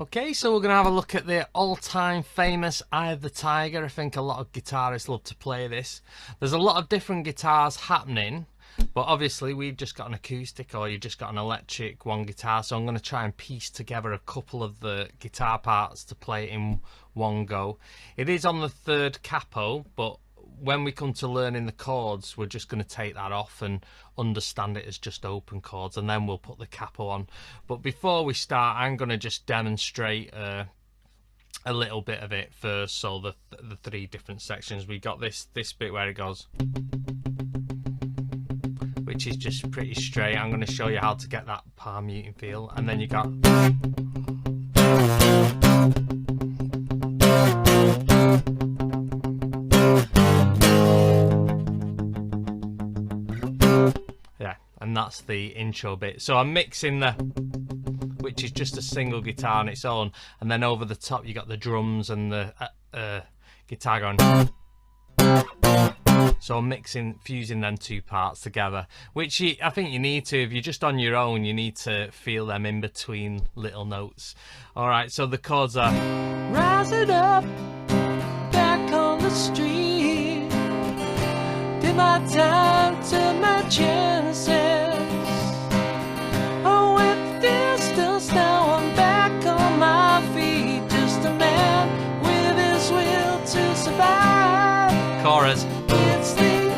Okay, so we're going to have a look at the all-time famous Eye of the Tiger. I think a lot of guitarists love to play this. There's a lot of different guitars happening, but obviously we've just got an acoustic or you've just got an electric one guitar, so I'm going to try and piece together a couple of the guitar parts to play it in one go. It is on the third capo, but when we come to learning the chords, we're just going to take that off and understand it as just open chords, and then we'll put the capo on. But before we start, I'm going to just demonstrate a little bit of it first. So the three different sections, we got this bit where it goes, which is just pretty straight. I'm going to show you how to get that palm muting feel, and then you got and that's the intro bit. So I'm mixing which is just a single guitar on its own, and then over the top you got the drums and the guitar going. So I'm fusing them two parts together, which I think you need to. If you're just on your own, you need to feel them in between little notes. Alright, so the chords are rising up, back on the street, did my time to my chances. Oh, with distance now I'm back on my feet, just a man with his will to survive. Chorus. It's the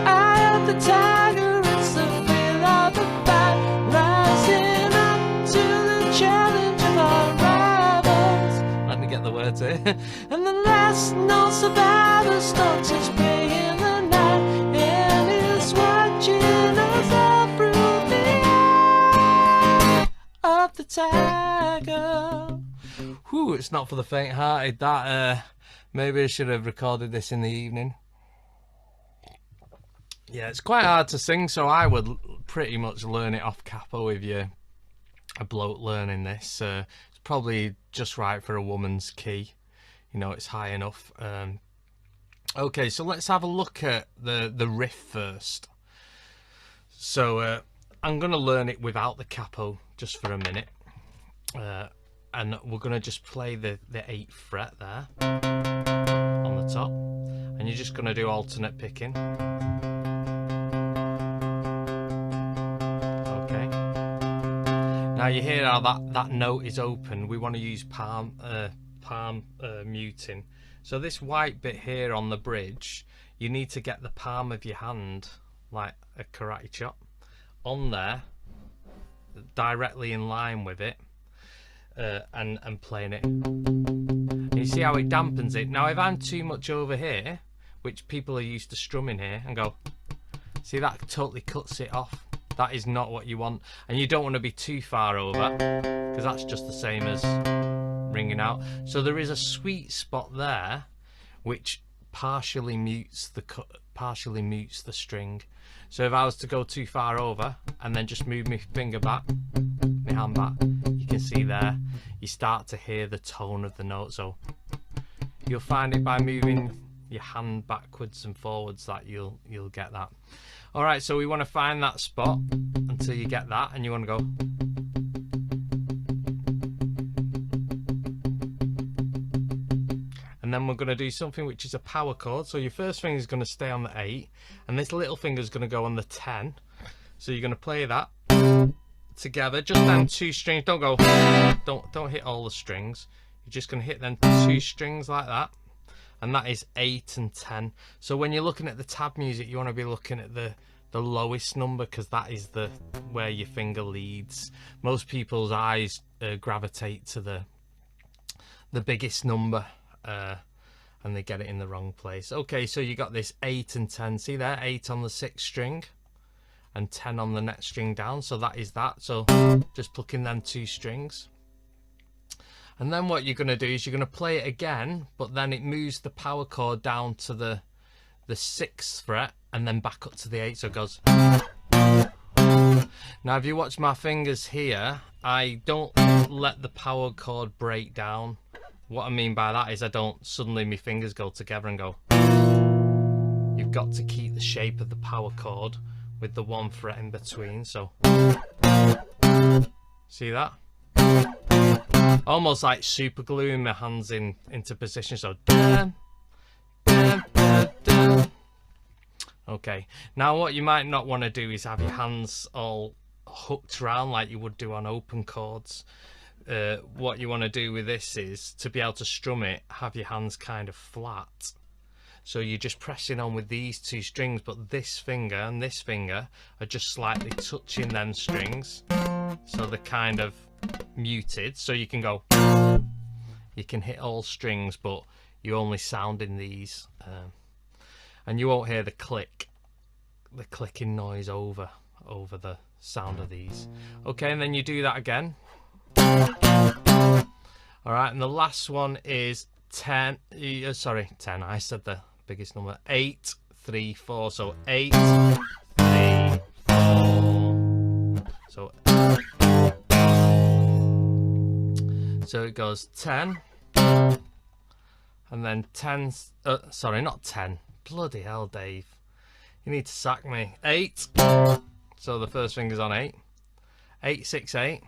eye of the tiger, it's the feel of the fight, rising up to the challenge of our rivals. Let me get the words here. And the last known survivor stalks his prey in the night, and is watching us all through the eye of the tiger. Whew, it's not for the faint-hearted. That maybe I should have recorded this in the evening. Yeah, it's quite hard to sing, so I would pretty much learn it off capo if you're a bloke learning this. It's probably just right for a woman's key. You know, it's high enough. Okay, so let's have a look at the riff first. So I'm going to learn it without the capo just for a minute. And we're going to just play the 8th fret there on the top. And you're just going to do alternate picking. Now you hear how that note is open. We want to use palm muting. So this white bit here on the bridge, you need to get the palm of your hand, like a karate chop, on there, directly in line with it, and playing it. And you see how it dampens it. Now if I'm too much over here, which people are used to strumming here, and go, see, that totally cuts it off. That is not what you want, and you don't want to be too far over, because that's just the same as ringing out. So there is a sweet spot there which partially mutes the string. So if I was to go too far over and then just move my finger back, my hand back, you can see there you start to hear the tone of the note. So you'll find it by moving your hand backwards and forwards that you'll get that. Alright, so we want to find that spot until you get that, and you want to go. And then we're going to do something which is a power chord. So your first finger is going to stay on the 8, and this little finger is going to go on the 10. So you're going to play that together, just them 2 strings. Don't go, don't hit all the strings. You're just going to hit them 2 strings like that. And that is 8 and 10. So when you're looking at the tab music, you want to be looking at the lowest number, because that is where your finger leads. Most people's eyes gravitate to the biggest number, and they get it in the wrong place. Okay, so you got this 8 and 10. See there, 8 on the 6th string and 10 on the next string down. So that is that. So just plucking them 2 strings. And then what you're going to do is you're going to play it again, but then it moves the power chord down to the 6th fret and then back up to the 8th, so it goes. Now if you watch my fingers here, I don't let the power chord break down. What I mean by that is I don't suddenly my fingers go together and go. You've got to keep the shape of the power chord with the 1 fret in between, so see that? almost like super gluing my hands into position. So dun, dun, dun, dun. Okay, now what you might not want to do is have your hands all hooked around like you would do on open chords. What you want to do with this is, to be able to strum it, have your hands kind of flat. So you're just pressing on with these two strings, but this finger and this finger are just slightly touching them strings. So they're kind of muted. So you can go, you can hit all strings, but you only sound in these. And you won't hear the clicking noise over the sound of these. Okay, and then you do that again. Alright, and the last one is 10, sorry, 10, I said the biggest number, 8, 3, 4, so 8, 3, 4, so it goes 10, and then 10, sorry, not 10, bloody hell, Dave, you need to sack me, 8, so the first finger's on 8, 8, 6, 8,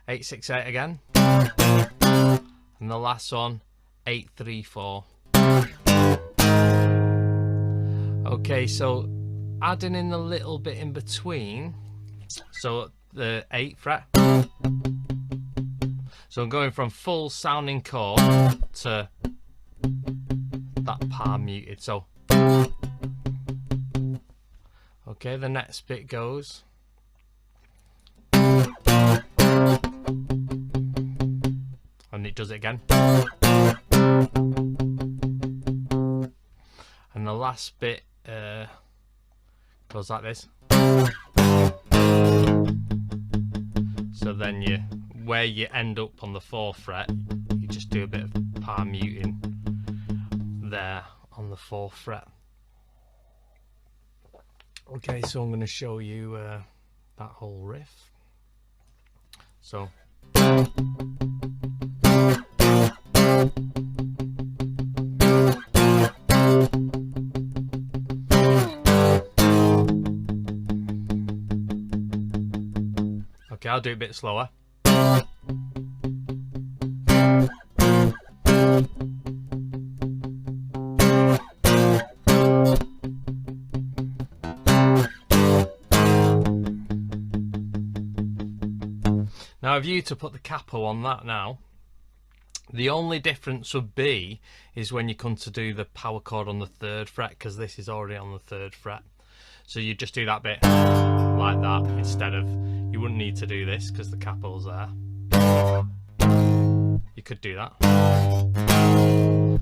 8, 6, 8 again, and the last one, 8, 3, 4. Okay, so adding in the little bit in between, so the 8th fret, so I'm going from full sounding chord to that palm muted, so okay, the next bit goes, and it does it again, and the last bit goes like this. So then where you end up on the 4th fret, you just do a bit of palm muting there on the 4th fret. Okay, so I'm going to show you that whole riff. So okay, I'll do it a bit slower. Now, if you to put the capo on that now, the only difference would be is when you come to do the power chord on the 3rd fret, because this is already on the 3rd fret. So you just do that bit like that instead of, you wouldn't need to do this because the capo's there. You could do that.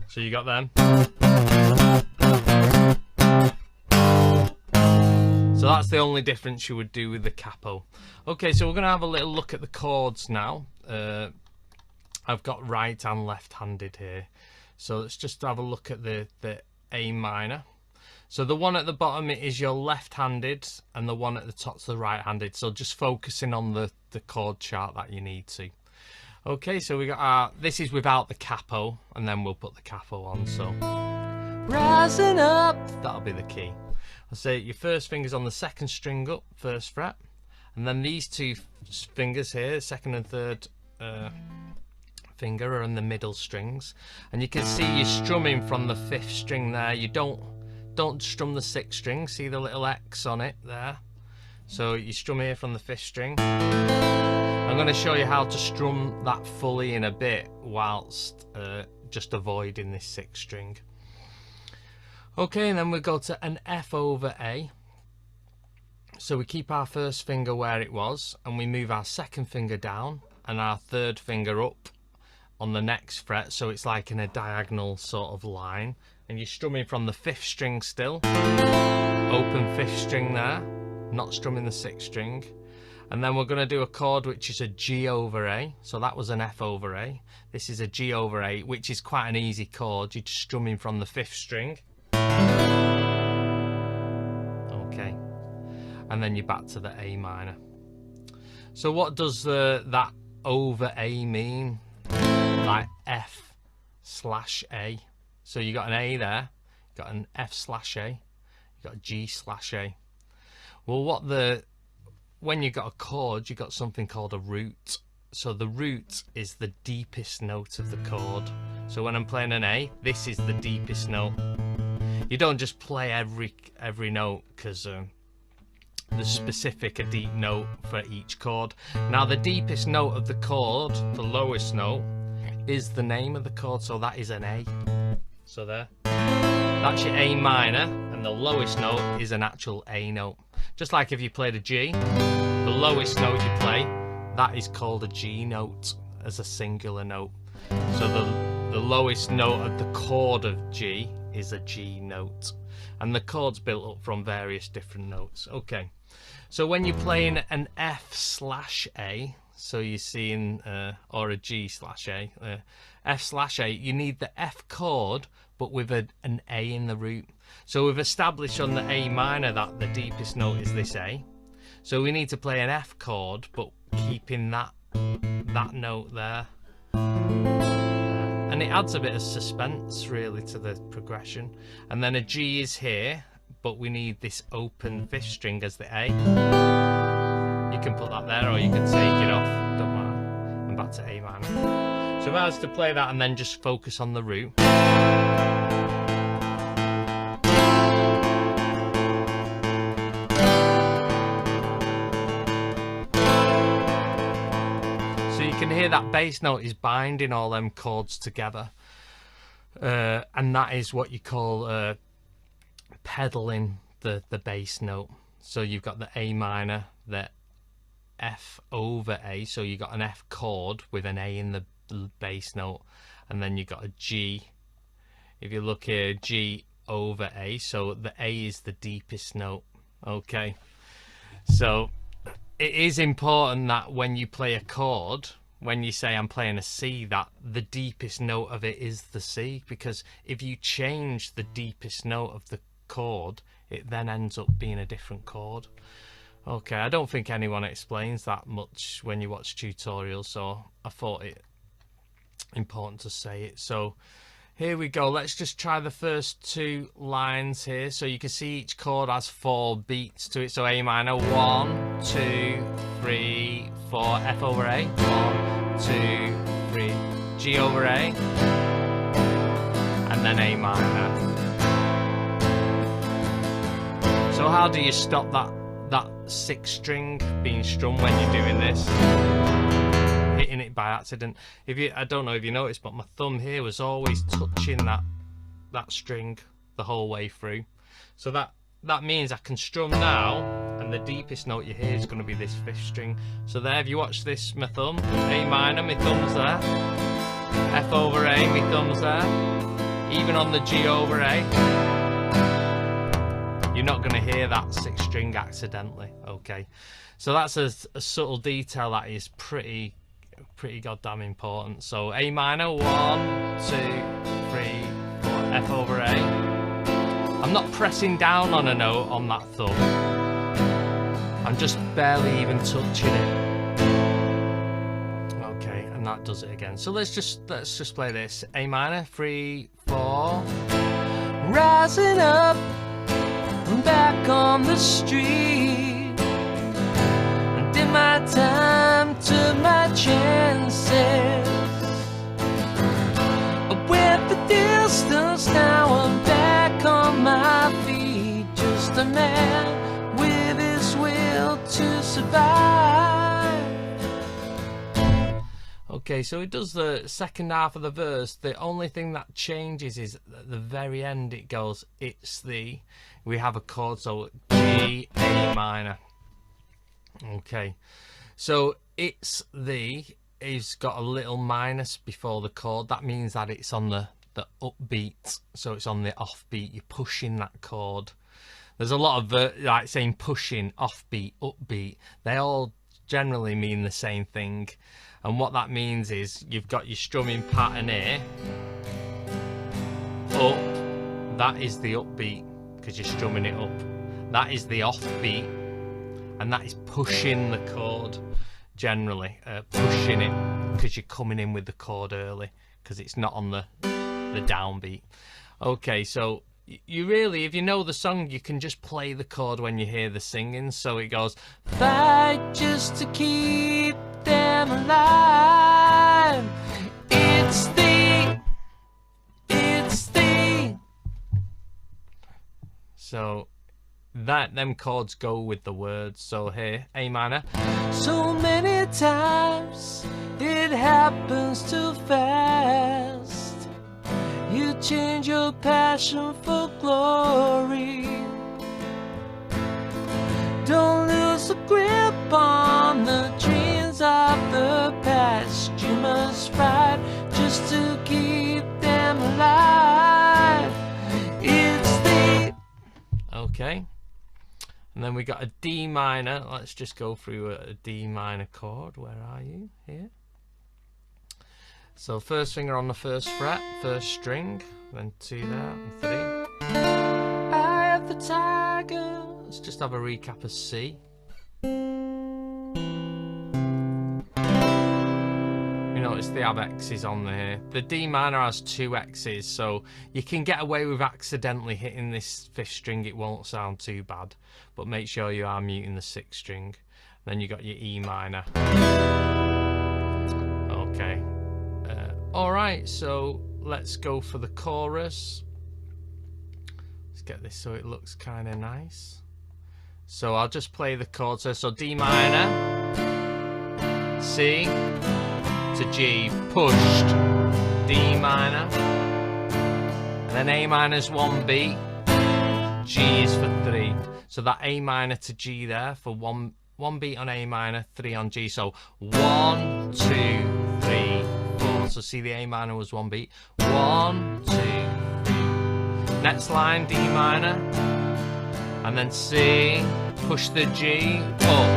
So you got them. So that's the only difference you would do with the capo. Okay, so we're going to have a little look at the chords now. I've got right and left-handed here. So let's just have a look at the A minor. So the one at the bottom is your left-handed and the one at the top's the right-handed. So just focusing on the chord chart that you need to. Okay, so we got our, this is without the capo, and then we'll put the capo on. So rising up, that'll be the key. I'll say your first finger's on the 2nd string up, 1st fret, and then these two fingers here, 2nd and 3rd finger, are in the middle strings, and you can see you're strumming from the 5th string there. You don't strum the 6th string. See the little X on it there? So you strum here from the 5th string. I'm going to show you how to strum that fully in a bit, whilst just avoiding this 6th string. Okay, and then we go to an F over A. So we keep our 1st finger where it was, and we move our 2nd finger down and our 3rd finger up on the next fret, so it's like in a diagonal sort of line, and you're strumming from the 5th string still, open 5th string there, not strumming the 6th string, and then we're going to do a chord which is a G over A. So that was an F over A, this is a G over A, which is quite an easy chord. You're just strumming from the 5th string, okay, and then you're back to the A minor. So what does that over A mean? Like F slash A. So you got an A there, you got an F slash A, you got a G slash A. Well, when you got a chord, you got something called a root. So the root is the deepest note of the chord. So when I'm playing an A, this is the deepest note. You don't just play every note, because there's specific a deep note for each chord. Now the deepest note of the chord, the lowest note, is the name of the chord, so that is an A. So there, that's your A minor, and the lowest note is an actual A note. Just like if you played a G, the lowest note you play, that is called a G note as a singular note. So the lowest note of the chord of G is a G note, and the chord's built up from various different notes. Okay, so when you're playing an F/A, so you're seeing or a G/A, F/A, you need the F chord but with an A in the root. So we've established on the A minor that the deepest note is this A, so we need to play an F chord but keeping that note there. And it adds a bit of suspense really to the progression. And then a G is here, but we need this open fifth string as the A. You can put that there, or you can take it off, don't matter. And back to A minor. So if I was to play that and then just focus on the root. You can hear that bass note is binding all them chords together, and that is what you call pedaling the bass note. So you've got the A minor, the F over A, so you got an F chord with an A in the bass note, and then you got a G. If you look here, G over A, so the A is the deepest note. Okay, so it is important that when you play a chord, when you say I'm playing a C, that the deepest note of it is the C, because if you change the deepest note of the chord, it then ends up being a different chord. Okay, I don't think anyone explains that much when you watch tutorials, so I thought it important to say it. So here we go, let's just try the first two lines here. So you can see each chord has 4 beats to it. So A minor, 1, 2, 3, 4, F over A, 1, 2, 3, G over A, and then A minor. So how do you stop that 6th string being strummed when you're doing this? Hitting it by accident. I don't know if you noticed, but my thumb here was always touching that string the whole way through. So that means I can strum now, and the deepest note you hear is going to be this 5th string. So there, if you watch this, my thumb, A minor, my thumb's there. F over A, my thumb's there. Even on the G over A, you're not going to hear that 6th string accidentally. Okay, so that's a subtle detail that is pretty goddamn important. So A minor, 1, 2, 3, 4, F over A. I'm not pressing down on a note on that thumb, I'm just barely even touching it. Okay, and that does it again. So let's just play this. A minor, 3, 4. Rising up, back on the street, did my time, took my chances, with the distance, now I'm back on my feet, just a man with his will to survive. Okay, so it does the second half of the verse. The only thing that changes is at the very end it goes, we have a chord, so G, A minor. Okay, so it's got a little minus before the chord. That means that it's on the upbeat, so it's on the offbeat. You're pushing that chord. There's a lot of like saying pushing, offbeat, upbeat. They all generally mean the same thing, and what that means is you've got your strumming pattern here. Up, that is the upbeat because you're strumming it up. That is the offbeat, and that is pushing the chord generally, pushing it because you're coming in with the chord early because it's not on the downbeat. Okay, so you really, if you know the song, you can just play the chord when you hear the singing. So it goes, fight just to keep them alive. It's the. So them chords go with the words. So here, A minor. So many times it happens too fast. You change your passion for glory. Don't lose the grip on the dreams of the past. You must fight just to keep them alive. It's the. Okay. And then we got a D minor. Let's just go through a D minor chord. Where are you? Here. So first finger on the first fret, first string, then 2 there, and 3. Eye of the tiger. Let's just have a recap of C. You notice they have X's on there. The D minor has 2 X's, so you can get away with accidentally hitting this 5th string. It won't sound too bad, but make sure you are muting the 6th string. Then you got your E minor. Okay. Alright, so let's go for the chorus. Let's get this so it looks kind of nice. So I'll just play the chords. So D minor, C to G, pushed, D minor, and then A minor's 1 beat, G is for 3. So that A minor to G there for one beat on A minor, 3 on G. So 1, 2, 3, 4. So see, the A minor was 1 beat. 1, 2, 3. Next line, D minor, and then C, push the G up,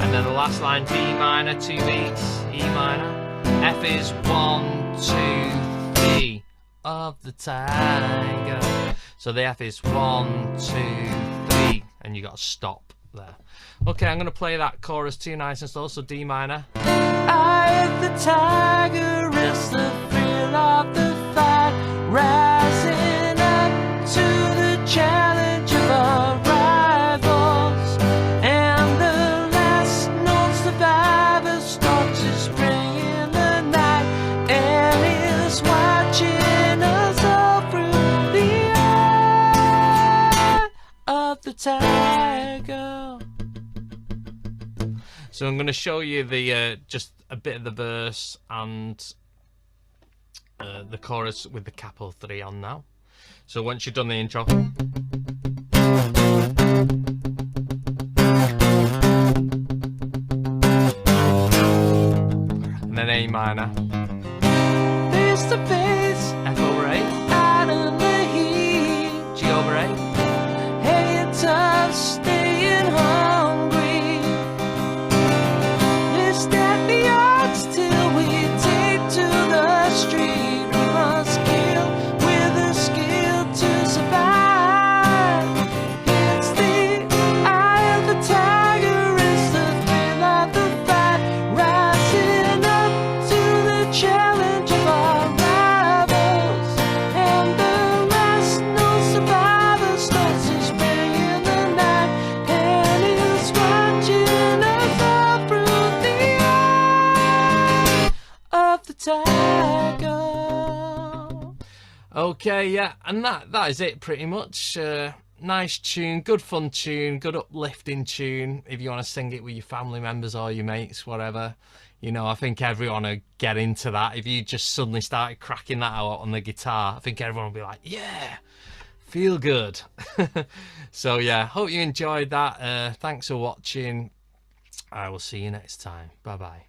and then the last line, D minor, 2 beats, E minor. F is 1, 2, 3 of the tiger. So the F is 1, 2, 3, and you got to stop there. Okay, I'm going to play that chorus too nice and slow. So D minor. Eye of the tiger is the thrill of the fight, rising up to the challenge of our rivals, and the last known survivor starts to spring in the night, and is watching us all through the eye of the tiger. So I'm going to show you the just a bit of the verse and the chorus with the capital 3 on now. So once you've done the intro, and then A minor, face to face, F over A, out of the heat, G over A, hey it's tough staying hungry. Okay, yeah, and that is it pretty much. Nice tune, good fun tune, good uplifting tune. If you want to sing it with your family members or your mates, whatever, you know, I think everyone will get into that. If you just suddenly started cracking that out on the guitar, I think everyone will be like, yeah, feel good. So yeah, hope you enjoyed that. Thanks for watching. I will see you next time. Bye bye.